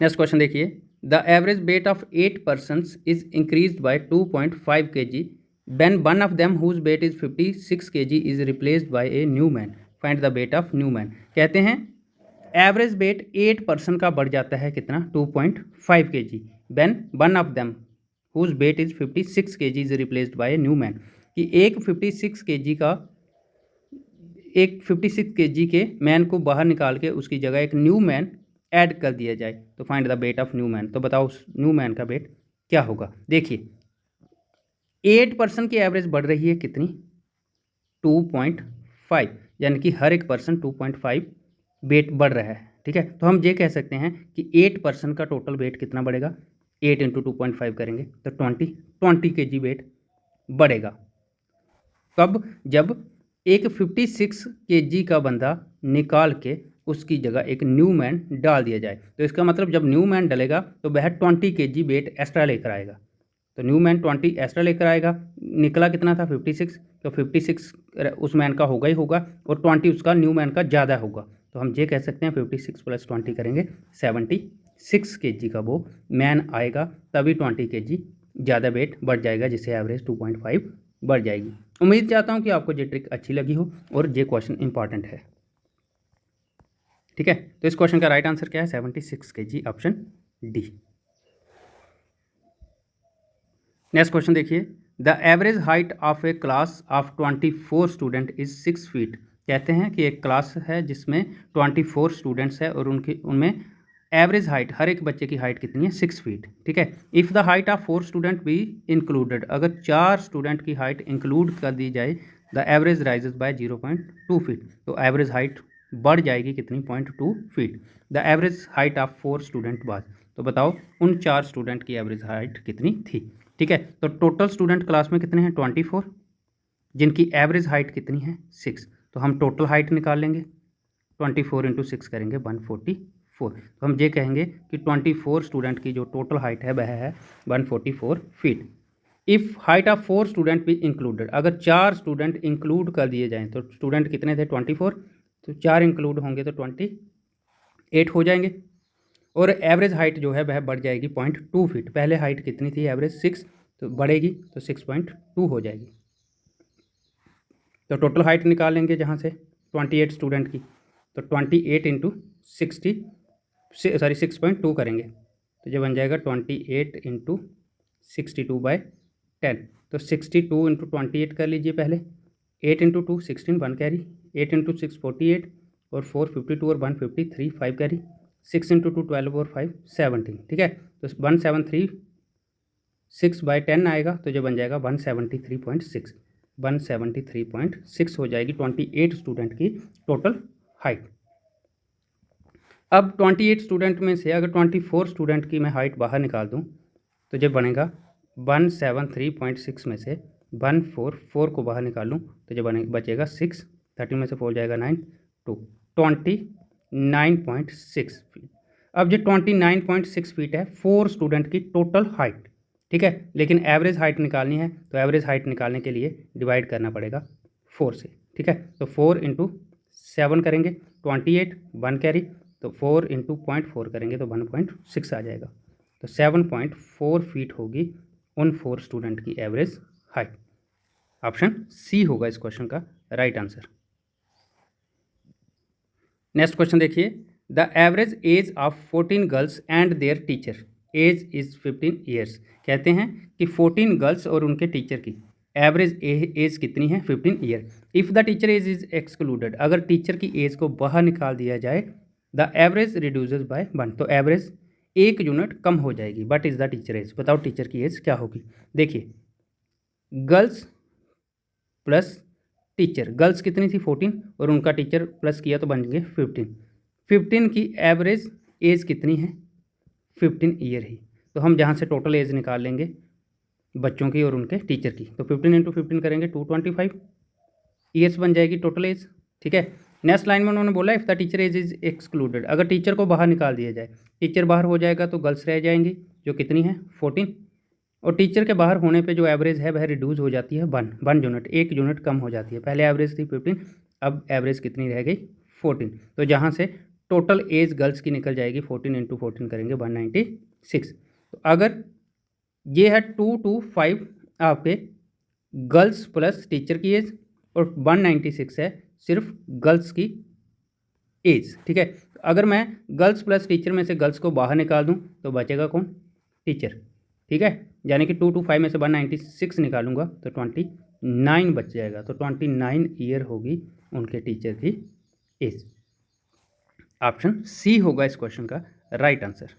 नेक्स्ट क्वेश्चन देखिए, the average weight of 8 persons is increase by 2.5 kg when one of them whose weight is 56 kg is replaced by a new man. Find the weight of new man. कहते हैं average weight 8 person का बढ़ जाता है कितना, 2.5 kg when one of them whose weight is 56 kg is replaced by a new man, कि एक 56 kg के मैन को बाहर निकाल के उसकी जगह एक न्यू मैन ऐड कर दिया जाए, तो find the weight of new man. तो बताओ उस न्यू मैन का वेट क्या होगा। देखिए 8 पर्सन की एवरेज बढ़ रही है कितनी, 2.5, यानी कि हर एक पर्सन 2.5 वेट बढ़ रहा है। ठीक है, तो हम ये कह सकते हैं कि 8 पर्सन का टोटल वेट कितना बढ़ेगा, 8 × 2.5 करेंगे तो 20 kg वेट बढ़ेगा। कब, जब एक 56 kg का बंदा निकाल के उसकी जगह एक न्यू मैन डाल दिया जाए, तो इसका मतलब जब न्यू मैन डलेगा तो वह 20 kg वेट एक्स्ट्रा लेकर आएगा। तो न्यू मैन 20 एक्स्ट्रा लेकर आएगा, निकला कितना था 56, तो 56 उस मैन का होगा ही होगा, और 20 उसका न्यू मैन का ज़्यादा होगा। तो हम ये कह सकते हैं 56 + 20 करेंगे 70 6 kg का वो मैन आएगा, तभी 20 kg ज़्यादा वेट बढ़ जाएगा, जिससे एवरेज 2.5 बढ़ जाएगी। उम्मीद चाहता हूँ कि आपको ये ट्रिक अच्छी लगी हो और ये क्वेश्चन इंपॉर्टेंट है। ठीक है, तो इस क्वेश्चन का राइट आंसर क्या है? 76 kg, option D. Next question देखिए, the average height of a class of 24 student is 6 feet. कहते हैं कि एक क्लास है जिसमें 24 स्टूडेंट्स है और उनमें एवरेज हाइट, हर एक बच्चे की हाइट कितनी है? 6 फीट। ठीक है, if the height of 4 student be included, अगर 4 स्टूडेंट की हाइट इंक्लूड कर दी जाए, the average rises by 0.2 feet, तो एवरेज हाइट बढ़ जाएगी कितनी? 0.2 feet. The average height of 4 student was, तो बताओ उन 4 स्टूडेंट की एवरेज हाइट कितनी थी? ठीक है, तो टोटल स्टूडेंट क्लास में कितने हैं? 24, जिनकी एवरेज हाइट कितनी है? 6। तो हम टोटल हाइट निकाल लेंगे, 24 इंटू 6 करेंगे 144। तो हम ये कहेंगे कि 24 स्टूडेंट की जो टोटल हाइट है वह है 144 feet. If height of 4 student भी इंक्लूडेड, अगर 4 स्टूडेंट इंक्लूड कर दिए जाएँ, तो स्टूडेंट कितने थे? 24, तो 4 इंक्लूड होंगे तो 28 हो जाएंगे, और एवरेज हाइट जो है वह बढ़ जाएगी 0.2 फीट। पहले हाइट कितनी थी? एवरेज 6, तो बढ़ेगी तो 6.2 हो जाएगी। तो टोटल हाइट निकाल लेंगे जहाँ से 28 स्टूडेंट की, तो 28 इंटू 6.2 करेंगे, तो जो बन जाएगा 28 इंटू 62/10। तो 62 इंटू 28 कर लीजिए पहले, 8 इंटू 2 16, 1 कैरी, 8 इंटू 6 48, और 4 52 और 153, 5 कैरी, 6 इंटू 2 12 और 5 17। ठीक है, तो 173/6 आएगा, तो जो बन जाएगा 173.6, 173.6 हो जाएगी 28 स्टूडेंट की टोटल हाइट। अब 28 स्टूडेंट में से अगर 24 स्टूडेंट की मैं हाइट बाहर निकाल दूं, तो जब बनेगा 173.6 में से 144 को बाहर निकाल लूँ, तो जब बचेगा 6, 13 में से 4 जाएगा 9, तो 29.6 फीट। अब जो 29.6 फीट है 4 स्टूडेंट की टोटल हाइट। ठीक है, लेकिन एवरेज हाइट निकालनी है, तो एवरेज हाइट निकालने के लिए डिवाइड करना पड़ेगा 4 से। ठीक है, तो 4 इंटू 7 करेंगे 28, 1 कैरी, तो 4 इंटू 0.4 करेंगे तो 1.6 आ जाएगा, तो 7.4 फीट होगी उन 4 स्टूडेंट की एवरेज हाइट। ऑप्शन सी होगा इस क्वेश्चन का राइट आंसर। नेक्स्ट क्वेश्चन देखिए, the average age of 14 girls and their teacher age is 15 years. कहते हैं कि 14 गर्ल्स और उनके टीचर की एवरेज एज कितनी है? 15 year. If the teacher age is excluded, अगर टीचर की एज को बाहर निकाल दिया जाए, द एवरेज रिड्यूसेस बाय 1, तो एवरेज 1 यूनिट कम हो जाएगी। But is the teacher age, बताओ टीचर की एज क्या होगी? देखिए, गर्ल्स प्लस टीचर, गर्ल्स कितनी थी? 14, और उनका टीचर प्लस किया तो बन गए 15। 15 की एवरेज एज कितनी है? 15 ईयर ही। तो हम जहाँ से टोटल एज निकाल लेंगे बच्चों की और उनके टीचर की, तो 15 इंटू 15 करेंगे 225 ईयर्स बन जाएगी टोटल एज। ठीक है, नेक्स्ट लाइन में उन्होंने बोला if the teacher age is excluded, अगर टीचर को बाहर निकाल दिया जाए, टीचर बाहर हो जाएगा तो गर्ल्स रह जाएंगी, जो कितनी है? 14, और टीचर के बाहर होने पे जो एवरेज है वह रिड्यूस हो जाती है 1 यूनिट, 1 यूनिट कम हो जाती है। पहले एवरेज थी 15, अब एवरेज कितनी रह गई? 14। तो जहाँ से टोटल एज गर्ल्स की निकल जाएगी 14 इंटू 14 करेंगे 196। तो अगर ये है 225 आपके गर्ल्स प्लस टीचर की एज, और 196 है सिर्फ गर्ल्स की एज। ठीक है, अगर मैं गर्ल्स प्लस टीचर में से गर्ल्स को बाहर निकाल दूं तो बचेगा कौन? टीचर। ठीक है, यानी कि 225 में से 196 निकालूंगा तो 29 बच जाएगा, तो 29 ईयर होगी उनके टीचर की एज। ऑप्शन सी होगा इस क्वेश्चन का राइट आंसर।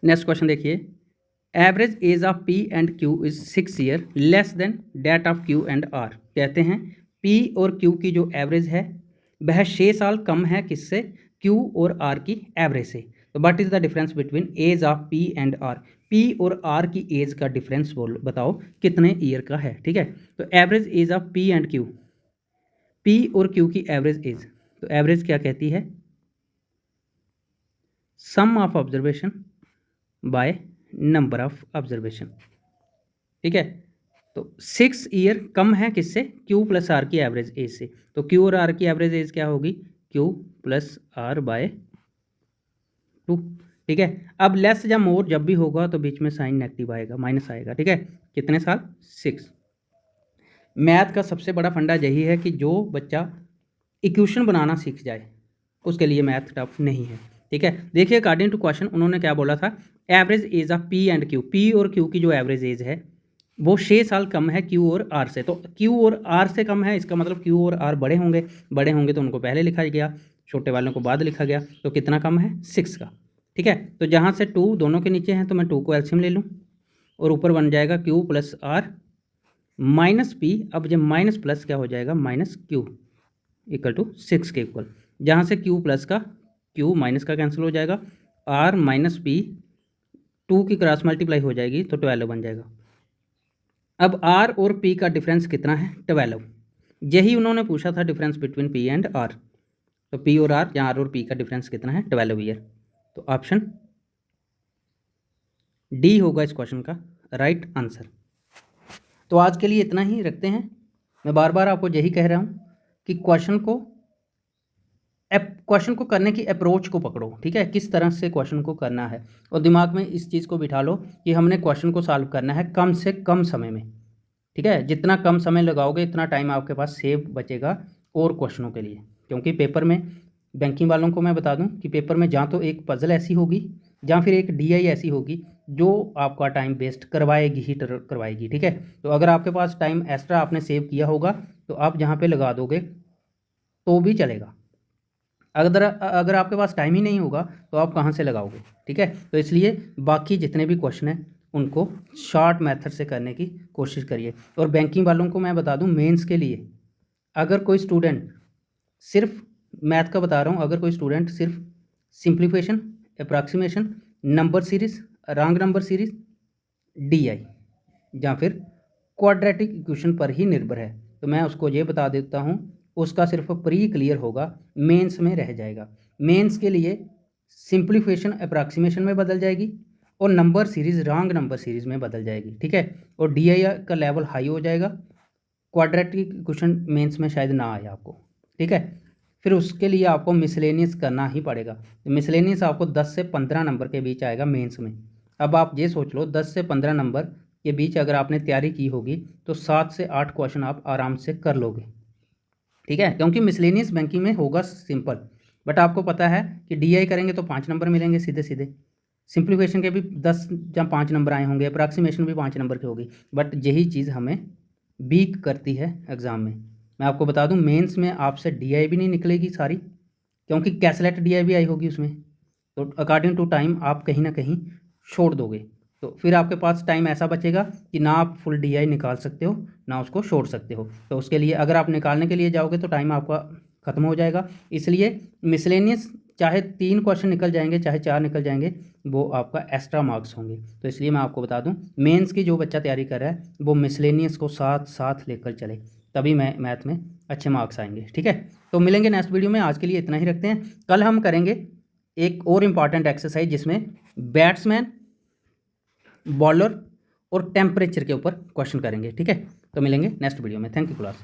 नेक्स्ट क्वेश्चन देखिए, average age of P and Q is 6 year less than that of Q and R. कहते हैं पी और क्यू की जो एवरेज है वह 6 साल कम है किससे? क्यू और आर की एवरेज से। तो what is the difference between age of P and R? P और आर की एज का डिफरेंस बोल बताओ कितने ईयर का है? ठीक है, तो average age of P and Q, P और क्यू की एवरेज एज, तो एवरेज क्या कहती है? Sum of observation by number of observation. ठीक है, तो 6 ईयर कम है किससे? क्यू प्लस आर की एवरेज एज से। तो क्यू और आर की एवरेज एज क्या होगी? क्यू प्लस आर बाय 2, ठीक है। अब लेस या मोर जब भी होगा तो बीच में साइन नेगेटिव आएगा, माइनस आएगा, ठीक है। कितने साल? 6। मैथ का सबसे बड़ा फंडा यही है कि जो बच्चा इक्वेशन बनाना सीख जाए उसके लिए मैथ टफ नहीं है, ठीक है। देखिए अकॉर्डिंग टू क्वेश्चन उन्होंने क्या बोला था, average age of P and Q, P और क्यू की जो एवरेज एज है वो 6 साल कम है क्यू और आर से। तो क्यू और आर से कम है, इसका मतलब क्यू और आर बड़े होंगे, बड़े होंगे तो उनको पहले लिखा गया, छोटे वालों को बाद लिखा गया। तो कितना कम है? 6 का, ठीक है। तो जहाँ से 2 दोनों के नीचे हैं तो मैं 2 को एलसीएम ले लूँ और ऊपर बन जाएगा Q plus R minus P. अब जब माइनस प्लस क्या हो जाएगा? माइनस क्यू इक्वल टू 6 के इक्वल। जहाँ से क्यू प्लस का क्यू माइनस का कैंसिल हो जाएगा, आर माइनस पी 2 की क्रॉस मल्टीप्लाई हो जाएगी तो 12 बन जाएगा। अब आर और पी का डिफरेंस कितना है? 12। यही उन्होंने पूछा था difference between P and R. तो पी और आर या आर और पी का डिफरेंस कितना है? 12 ईयर। तो ऑप्शन डी होगा इस क्वेश्चन का राइट आंसर। तो आज के लिए इतना ही रखते हैं। मैं बार बार आपको यही कह रहा हूँ कि क्वेश्चन को करने की अप्रोच को पकड़ो, ठीक है। किस तरह से क्वेश्चन को करना है और दिमाग में इस चीज़ को बिठा लो कि हमने क्वेश्चन को सॉल्व करना है कम से कम समय में, ठीक है। जितना कम समय लगाओगे इतना टाइम आपके पास सेव बचेगा और क्वेश्चनों के लिए। क्योंकि पेपर में बैंकिंग वालों को मैं बता दूं कि पेपर में जहाँ तो एक पजल ऐसी होगी या फिर एक डीआई ऐसी होगी जो आपका टाइम वेस्ट करवाएगी ही करवाएगी, ठीक है। तो अगर आपके पास टाइम एक्स्ट्रा आपने सेव किया होगा तो आप जहाँ पे लगा दोगे तो भी चलेगा। अगर आपके पास टाइम ही नहीं होगा तो आप कहाँ से लगाओगे, ठीक है। तो इसलिए बाकी जितने भी क्वेश्चन हैं उनको शॉर्ट मेथड से करने की कोशिश करिए। और बैंकिंग वालों को मैं बता दूं मेंस के लिए अगर कोई स्टूडेंट सिर्फ मैथ का बता रहा हूँ, अगर कोई स्टूडेंट सिर्फ simplification, approximation, number series, wrong number series, DI या फिर क्वाड्रेटिक इक्वेशन पर ही निर्भर है तो मैं उसको ये बता देता हूँ उसका सिर्फ प्री क्लियर होगा, मेंस में रह जाएगा। मेंस के लिए सिंप्लीफिकेशन अप्रॉक्सीमेशन में बदल जाएगी और number series wrong number series में बदल जाएगी, ठीक है। और डीआई का लेवल हाई हो जाएगा, क्वाड्रेटिक इक्वेशन मेंस में शायद ना आए आपको, ठीक है। फिर उसके लिए आपको मिसलेनियस करना ही पड़ेगा। मिसलेनियस आपको 10 से 15 नंबर के बीच आएगा मेंस में। अब आप ये सोच लो 10 से 15 नंबर के बीच अगर आपने तैयारी की होगी तो 7 से 8 क्वेश्चन आप आराम से कर लोगे, ठीक है। क्योंकि मिसलेनियस बैंकिंग में होगा सिंपल, बट आपको पता है कि डीआई करेंगे तो 5 नंबर मिलेंगे सीधे सीधे, सिंप्लीफिकेशन के भी 10 या 5 नंबर आए होंगे, अप्रॉक्सीमेशन भी 5 नंबर की होगी। बट यही चीज़ हमें बीक करती है एग्ज़ाम में। मैं आपको बता दूं मेंस में आपसे डीआई भी नहीं निकलेगी सारी, क्योंकि कैसलेट डीआई भी आई होगी उसमें। तो अकॉर्डिंग टू टाइम आप कहीं ना कहीं छोड़ दोगे तो फिर आपके पास टाइम ऐसा बचेगा कि ना आप फुल डीआई निकाल सकते हो ना उसको छोड़ सकते हो। तो उसके लिए अगर आप निकालने के लिए जाओगे तो टाइम आपका ख़त्म हो जाएगा। इसलिए मिसलेनियस चाहे 3 क्वेश्चन निकल जाएंगे चाहे 4 निकल जाएंगे वो आपका एक्स्ट्रा मार्क्स होंगे। तो इसलिए मैं आपको बता दूं मेंस की जो बच्चा तैयारी कर रहा है वो मिसलेनियस को साथ साथ लेकर चले, तभी मैथ में अच्छे मार्क्स आएंगे, ठीक है। तो मिलेंगे नेक्स्ट वीडियो में, आज के लिए इतना ही रखते हैं। कल हम करेंगे एक और इम्पॉर्टेंट एक्सरसाइज जिसमें बैट्समैन, बॉलर और टेम्परेचर के ऊपर क्वेश्चन करेंगे, ठीक है। तो मिलेंगे नेक्स्ट वीडियो में। Thank you class.